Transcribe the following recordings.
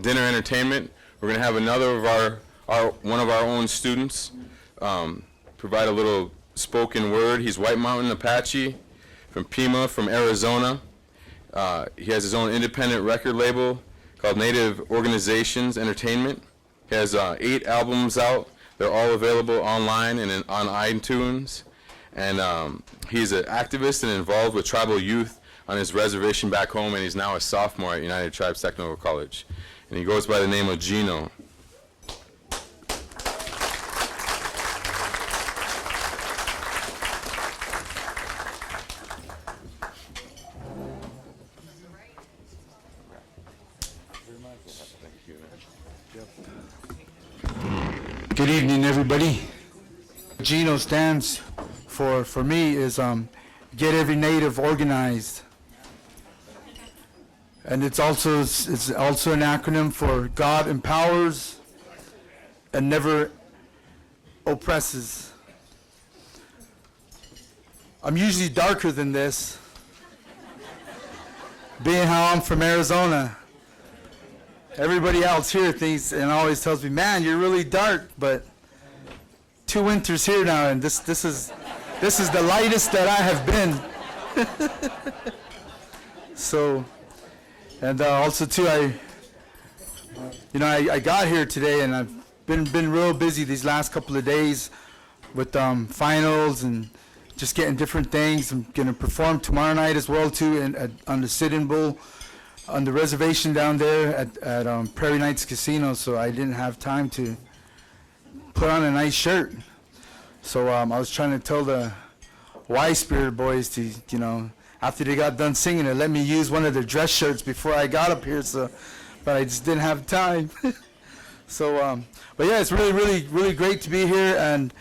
dinner entertainment. We're going to have another of one of our own students provide a little spoken word. He's White Mountain Apache from Pima, from Arizona. He has his own independent record label called Native Organizations Entertainment. He has 8 albums out. They're all available online and on iTunes. And he's an activist and involved with tribal youth on his reservation back home, and he's now a sophomore at United Tribes Technical College. And he goes by the name of G.E.N.O. Good evening, everybody. GENO stands for me is Get Every Native Organized, and it's also an acronym for God Empowers and Never Oppresses. I'm usually darker than this, being how I'm from Arizona. Everybody else here thinks and always tells me, man, you're really dark, but 2 winters here now, and this is the lightest that I have been. So, and also too, I got here today, and I've been real busy these last couple of days with finals and just getting different things. I'm gonna perform tomorrow night as well too, on the Sit-in Bowl on the reservation down there at Prairie Nights Casino, so I didn't have time to put on a nice shirt. So I was trying to tell the Y Spirit boys to, after they got done singing it, let me use one of their dress shirts before I got up here, but I just didn't have time. So, but yeah, it's really great to be here, and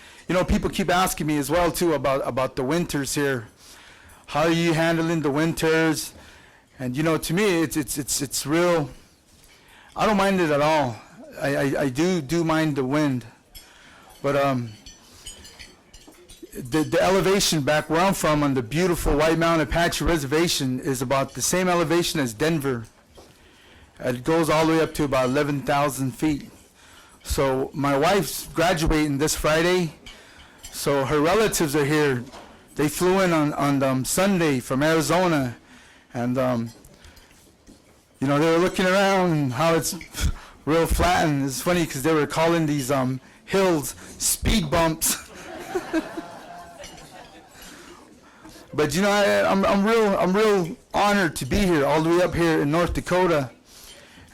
people keep asking me as well too about the winters here. How are you handling the winters? And to me, it's real. I don't mind it at all. I do mind the wind, but the elevation back where I'm from on the beautiful White Mountain Apache Reservation is about the same elevation as Denver. It goes all the way up to about 11,000 feet. So my wife's graduating this Friday, so her relatives are here. They flew in on Sunday from Arizona. And, they were looking around and how it's real flat, and it's funny because they were calling these hills speed bumps. But I'm real honored to be here, all the way up here in North Dakota,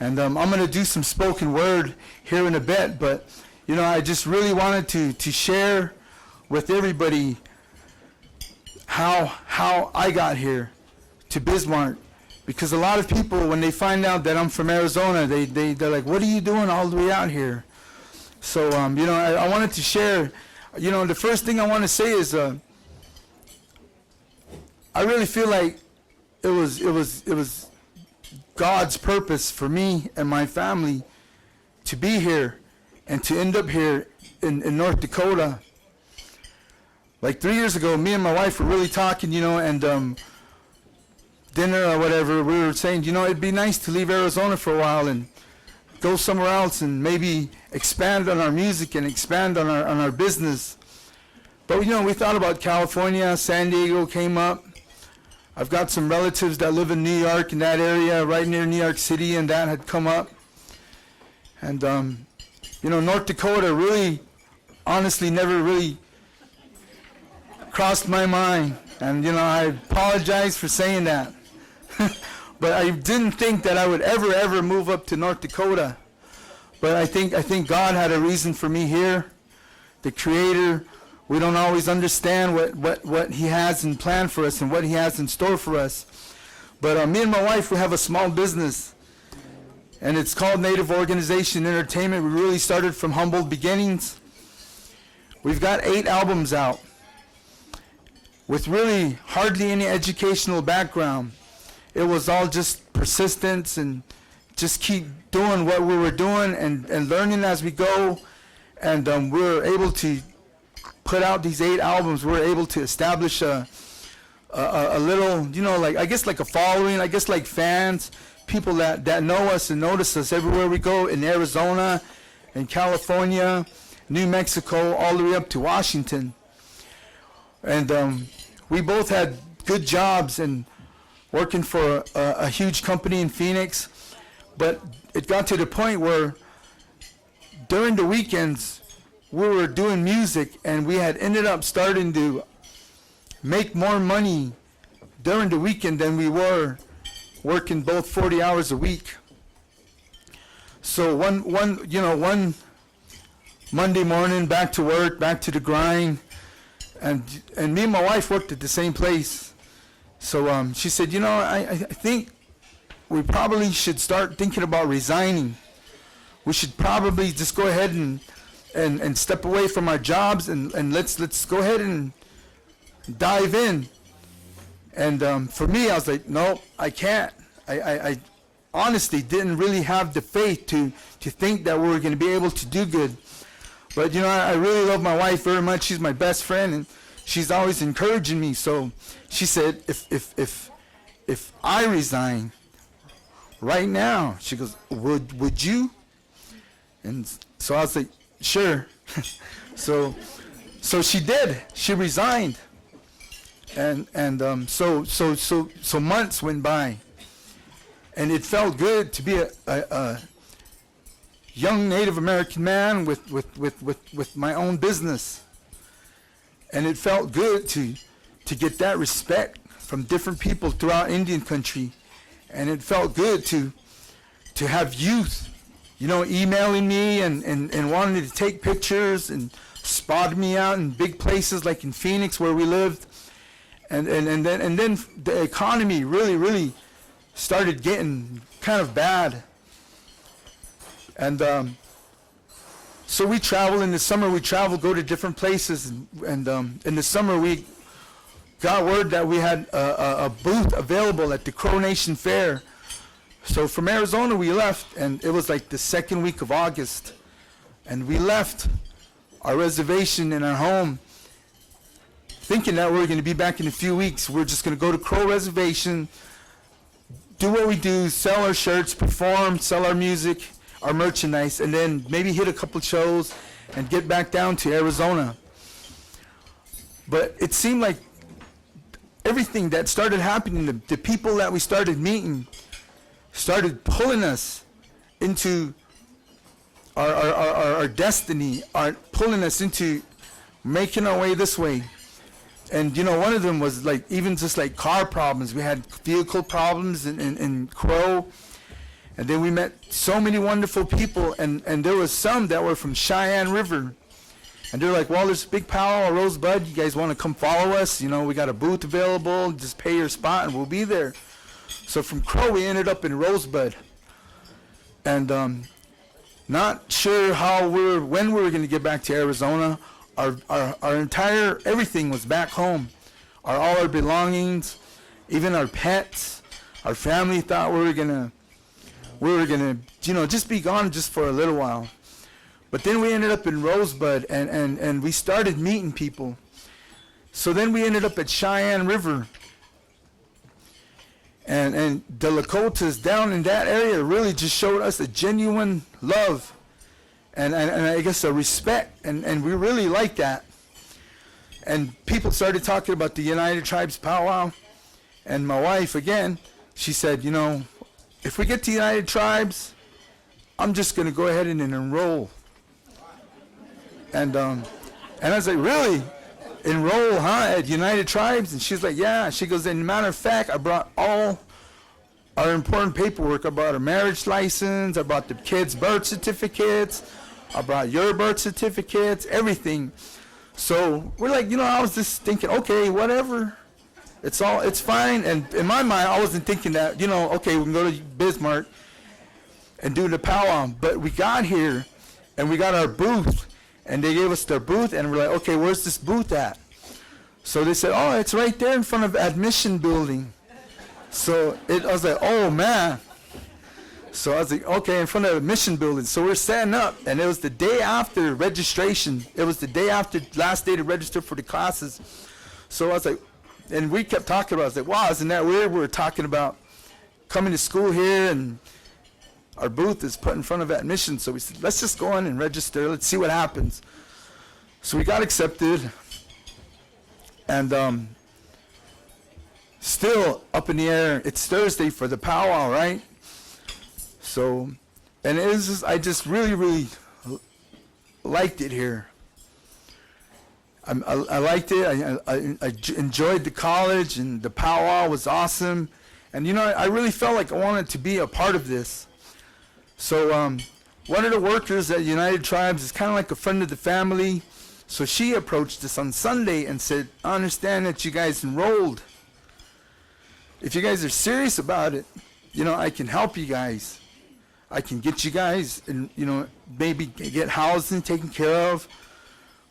and I'm going to do some spoken word here in a bit. But I just really wanted to share with everybody how I got here to Bismarck, because a lot of people, when they find out that I'm from Arizona, they're like, what are you doing all the way out here? So I wanted to share. The first thing I want to say is I really feel like it was God's purpose for me and my family to be here and to end up here in North Dakota. Like 3 years ago, me and my wife were really talking, and dinner or whatever, we were saying, it'd be nice to leave Arizona for a while and go somewhere else and maybe expand on our music and expand on our business. But we thought about California. San Diego came up. I've got some relatives that live in New York, in that area, right near New York City, and that had come up. And North Dakota really, honestly, never really crossed my mind. And I apologize for saying that. But I didn't think that I would ever move up to North Dakota. But I think God had a reason for me here. The Creator. We don't always understand what He has in plan for us and what He has in store for us. But me and my wife, we have a small business, and it's called Native Organization Entertainment. We really started from humble beginnings. We've got 8 albums out with really hardly any educational background. It was all just persistence and just keep doing what we were doing and learning as we go. And we were able to put out these 8 albums. We were able to establish a little, like, I guess like a following, I guess like fans. people that know us and notice us everywhere we go, in Arizona, in California, New Mexico, all the way up to Washington. And we both had good jobs and working for a huge company in Phoenix. But it got to the point where during the weekends, we were doing music, and we had ended up starting to make more money during the weekend than we were working both 40 hours a week. So one Monday morning, back to work, back to the grind, and me and my wife worked at the same place. So she said, I think we probably should start thinking about resigning. We should probably just go ahead and step away from our jobs and let's go ahead and dive in. And for me, I was like, no, I can't. I honestly didn't really have the faith to think that we were going to be able to do good. But I really love my wife very much. She's my best friend, and she's always encouraging me. So she said, if I resign right now, she goes, would you? And so I was like, sure. So she did. She resigned. And so months went by, and it felt good to be a young Native American man with my own business. And it felt good to get that respect from different people throughout Indian country. And it felt good to have youth, emailing me and wanting to take pictures and spotting me out in big places like in Phoenix where we lived. And then the economy really started getting kind of bad. And so we travel in the summer. We travel, go to different places, and in the summer we got word that we had a booth available at the Crow Nation Fair. So from Arizona we left, and it was like the second week of August, and we left our reservation in our home, thinking that we were going to be back in a few weeks. We're just going to go to Crow Reservation, do what we do, sell our shirts, perform, sell our music, our merchandise, and then maybe hit a couple shows and get back down to Arizona. But it seemed like everything that started happening, the people that we started meeting started pulling us into our destiny, pulling us into making our way this way. And one of them was like even just like car problems. We had vehicle problems in Crow. And then we met so many wonderful people, and there was some that were from Cheyenne River. And they're like, well, there's a big powwow, Rosebud. You guys want to come follow us? We got a booth available. Just pay your spot, and we'll be there. So from Crow, we ended up in Rosebud. And not sure when we were going to get back to Arizona. Our entire, everything was back home. All our belongings, even our pets, our family thought we were gonna just be gone just for a little while. But then we ended up in Rosebud, and we started meeting people. So then we ended up at Cheyenne River. And the Lakotas down in that area really just showed us a genuine love and I guess a respect, and we really liked that. And people started talking about the United Tribes powwow, and my wife, again, she said, if we get to United Tribes, I'm just going to go ahead and enroll. And I was like, really? Enroll, huh, at United Tribes? And she's like, yeah. She goes, as a matter of fact, I brought all our important paperwork. I brought our marriage license. I brought the kids' birth certificates. I brought your birth certificates, everything. So we're like, I was just thinking, okay, whatever. It's fine. And in my mind, I wasn't thinking that, okay, we can go to Bismarck and do the powwow. But we got here, and we got our booth, and they gave us their booth, and we're like, okay, where's this booth at? So they said, oh, it's right there in front of admission building. So I was like, oh, man. So I was like, okay, in front of the admission building. So we're setting up, and it was the day after registration. It was the day after last day to register for the classes. So I was like, and we kept talking about it. I was like, wow, isn't that weird? We were talking about coming to school here, and our booth is put in front of admission. So we said, let's just go in and register. Let's see what happens. So we got accepted, and still up in the air. It's Thursday for the powwow, right? So, and it was just, I just really liked it here. I liked it. I enjoyed the college, and the powwow was awesome. And you know, I really felt like I wanted to be a part of this. So one of the workers at United Tribes is kind of like a friend of the family. So she approached us on Sunday and said, I understand that you guys enrolled. If you guys are serious about it, you know, I can help you guys. I can get you guys, and you know, maybe get housing taken care of.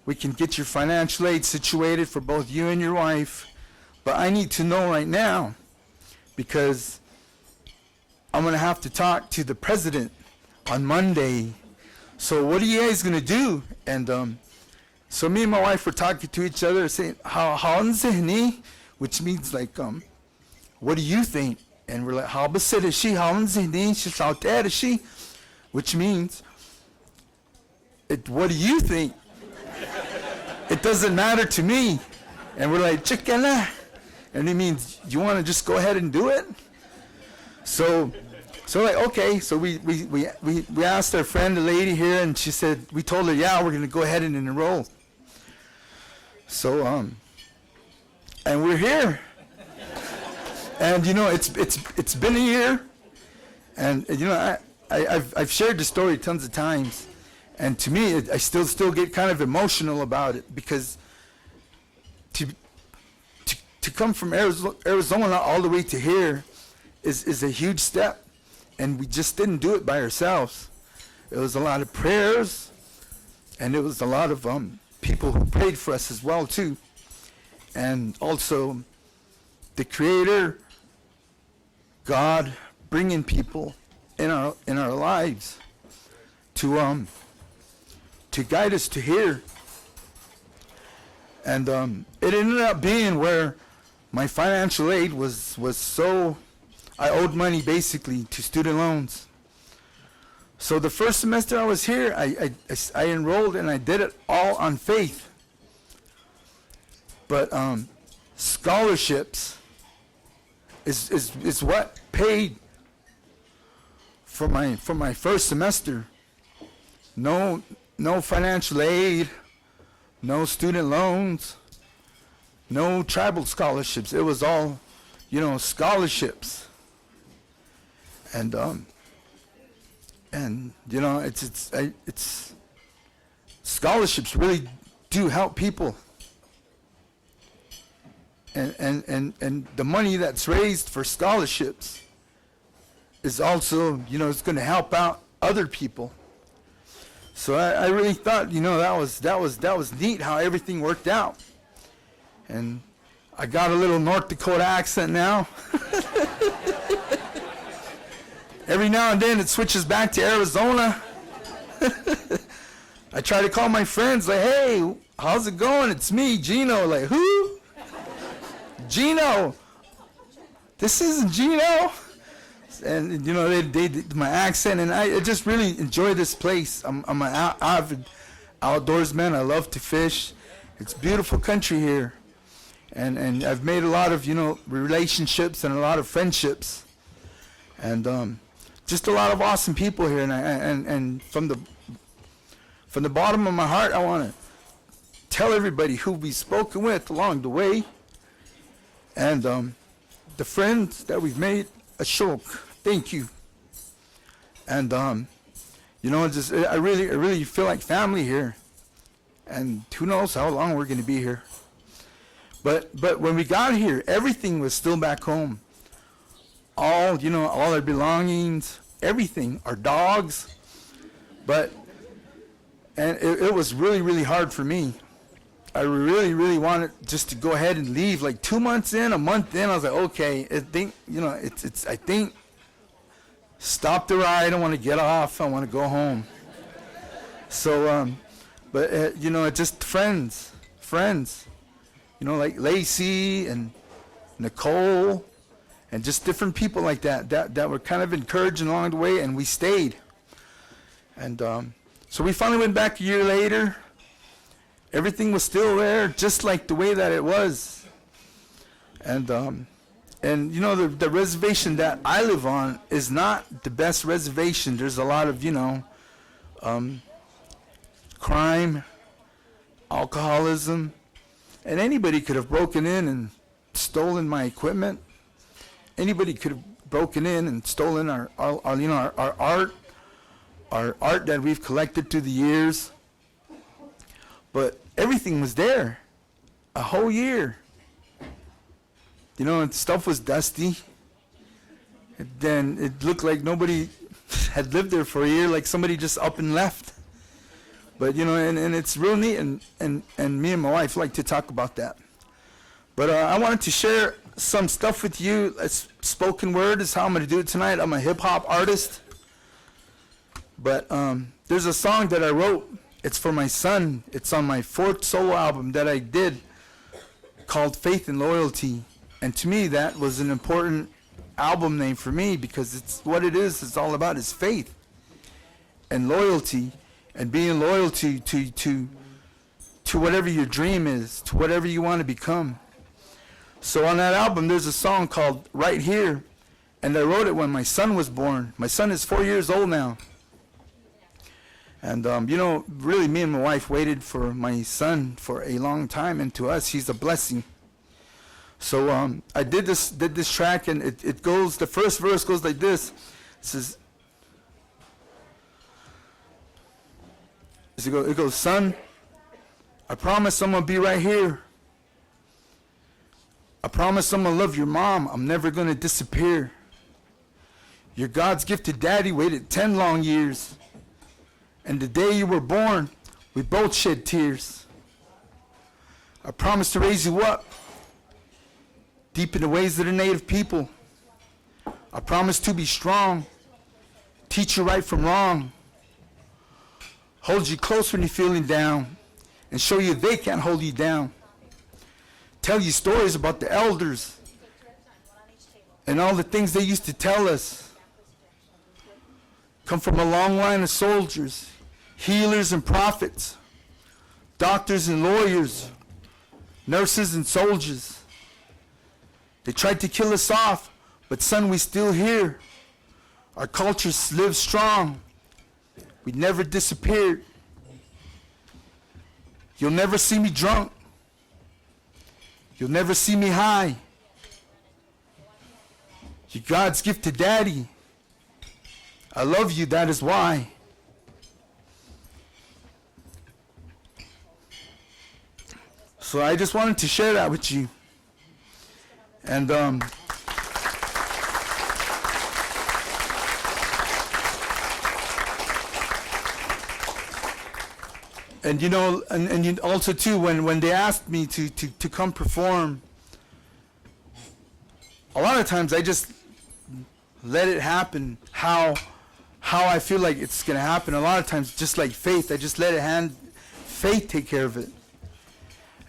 We can get your financial aid situated for both you and your wife. But I need to know right now, because I'm going to have to talk to the president on Monday. So what are you guys going to do? And so me and my wife were talking to each other, saying, which means like, what do you think? And we're like, which means, what do you think? It doesn't matter to me. And we're like, chikana. And it means, you want to just go ahead and do it? So like, okay. So we asked our friend, the lady here, and she said, we told her, yeah, we're going to go ahead and enroll. So, and we're here. And you know, it's been a year, and you know, I've shared the story tons of times, and to me, I still get kind of emotional about it, because to come from Arizona all the way to here is a huge step, and we just didn't do it by ourselves. It was a lot of prayers, and it was a lot of people who prayed for us as well too, and also the Creator, God, bringing people in our lives to guide us to here. And it ended up being where my financial aid was so, I owed money basically to student loans. So the first semester I was here, I enrolled, and I did it all on faith. But scholarships is what paid for my first semester. No financial aid, no student loans, no tribal scholarships. It was all, you know, scholarships. And you know, it's scholarships really do help people. And the money that's raised for scholarships is also, you know, it's going to help out other people. So I really thought, you know, that was neat how everything worked out. And I got a little North Dakota accent now. Every now and then it switches back to Arizona. I try to call my friends like, hey, how's it going? It's me, G.E.N.O. Like, who? G.E.N.O. This isn't G.E.N.O. And you know, they my accent, and I just really enjoy this place. I'm an avid outdoorsman. I love to fish. It's beautiful country here, and I've made a lot of, you know, relationships and a lot of friendships, and just a lot of awesome people here. And from the bottom of my heart, I want to tell everybody who we've spoken with along the way, and the friends that we've made. Ashok, thank you. And you know, just I really feel like family here. And who knows how long we're going to be here. But when we got here, everything was still back home. All, you know, all our belongings, everything, our dogs. And it was really hard for me. I really wanted just to go ahead and leave. Like 2 months in, a month in, I was like, okay, I think, you know, I think, stop the ride. I don't want to get off. I want to go home. So, but you know, just friends, you know, like Lacey and Nicole and just different people like that were kind of encouraging along the way, and we stayed. And so we finally went back a year later. Everything was still there, just like the way that it was. And you know, the reservation that I live on is not the best reservation. There's a lot of, you know, crime, alcoholism, and anybody could have broken in and stolen my equipment. Anybody could have broken in and stolen our you know, our art that we've collected through the years. But everything was there, a whole year. You know, and stuff was dusty. Then it looked like nobody had lived there for a year, like somebody just up and left. But you know, and it's real neat, and me and my wife like to talk about that. But I wanted to share some stuff with you. It's spoken word is how I'm going to do it tonight. I'm a hip hop artist. But there's a song that I wrote. It's for my son. It's on my 4th solo album that I did called Faith and Loyalty. And to me, that was an important album name for me, because it's what it is. It's all about is faith and loyalty, and being loyal to whatever your dream is, to whatever you want to become. So on that album, there's a song called Right Here, and I wrote it when my son was born. My son is 4 years old now. And, you know, really, me and my wife waited for my son for a long time, and to us, he's a blessing. So I did this track, and it goes, the first verse goes like this. It goes, son, I promise I'm going to be right here. I promise I'm going to love your mom. I'm never going to disappear. Your God's gifted daddy waited 10 long years. And the day you were born, we both shed tears. I promise to raise you up deep in the ways of the native people. I promise to be strong, teach you right from wrong, hold you close when you're feeling down, and show you they can't hold you down. Tell you stories about the elders and all the things they used to tell us. Come from a long line of soldiers, healers and prophets, doctors and lawyers, nurses and soldiers. They tried to kill us off, but son, we still here. Our culture lives strong. We never disappeared. You'll never see me drunk. You'll never see me high. You're God's gift to daddy. I love you, that is why. So I just wanted to share that with you. And you know, and you also too, when they asked me to come perform, a lot of times I just let it happen how I feel like it's gonna happen. A lot of times, just like faith, I just let faith take care of it.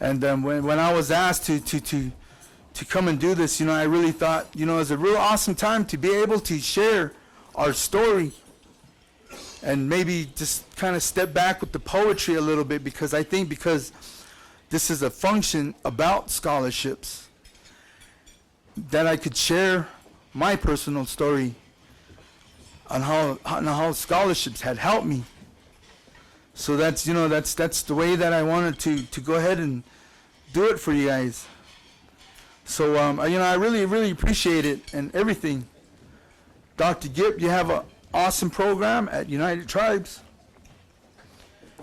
And when I was asked to come and do this, you know, I really thought, you know, it was a real awesome time to be able to share our story, and maybe just kind of step back with the poetry a little bit, because I think because this is a function about scholarships, that I could share my personal story on how scholarships had helped me. So that's, you know, that's the way that I wanted to go ahead and do it for you guys. So you know, I really appreciate it and everything. Dr. Gipp, you have an awesome program at United Tribes.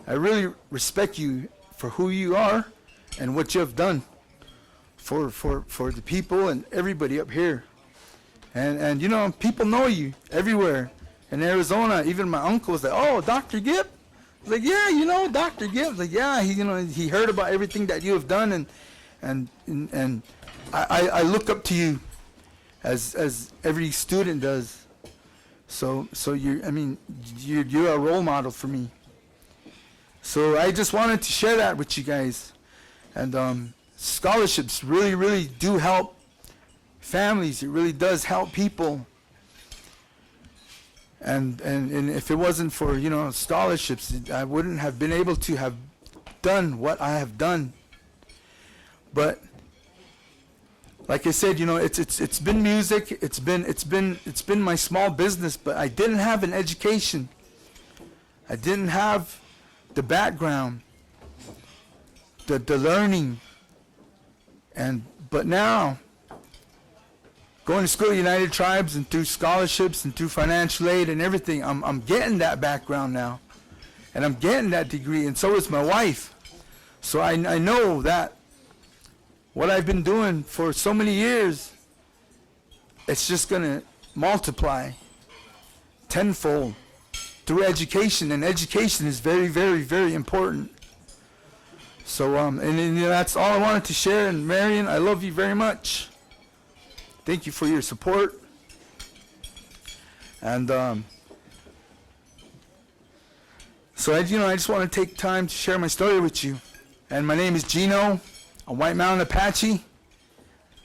I really respect you for who you are and what you have done for the people and everybody up here. And you know, people know you everywhere. In Arizona, even my uncle was like, oh, Dr. Gipp? I was like, yeah, you know, Dr. Gipp. I was like, yeah, he heard about everything that you have done, and I look up to you as every student does. So you're a role model for me. So I just wanted to share that with you guys. And scholarships really do help families. It really does help people. And if it wasn't for, you know, scholarships, I wouldn't have been able to have done what I have done. But like I said, you know, it's been music, it's been my small business, but I didn't have an education. I didn't have the background, the learning. But now, going to school at United Tribes and through scholarships and through financial aid and everything, I'm getting that background now. And I'm getting that degree, and so is my wife. So I know that what I've been doing for so many years, it's just going to multiply tenfold through education, and education is very, very, very important. So, and you know, that's all I wanted to share, and Marion, I love you very much. Thank you for your support. And so I just want to take time to share my story with you. And my name is G.E.N.O, a White Mountain Apache.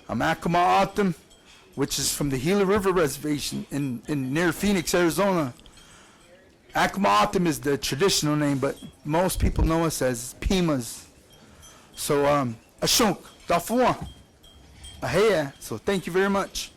I'm Acoma Otham, which is from the Gila River Reservation in near Phoenix, Arizona. Acoma Otham is the traditional name, but most people know us as Pimas. So, Ashok, Dafua. So thank you very much.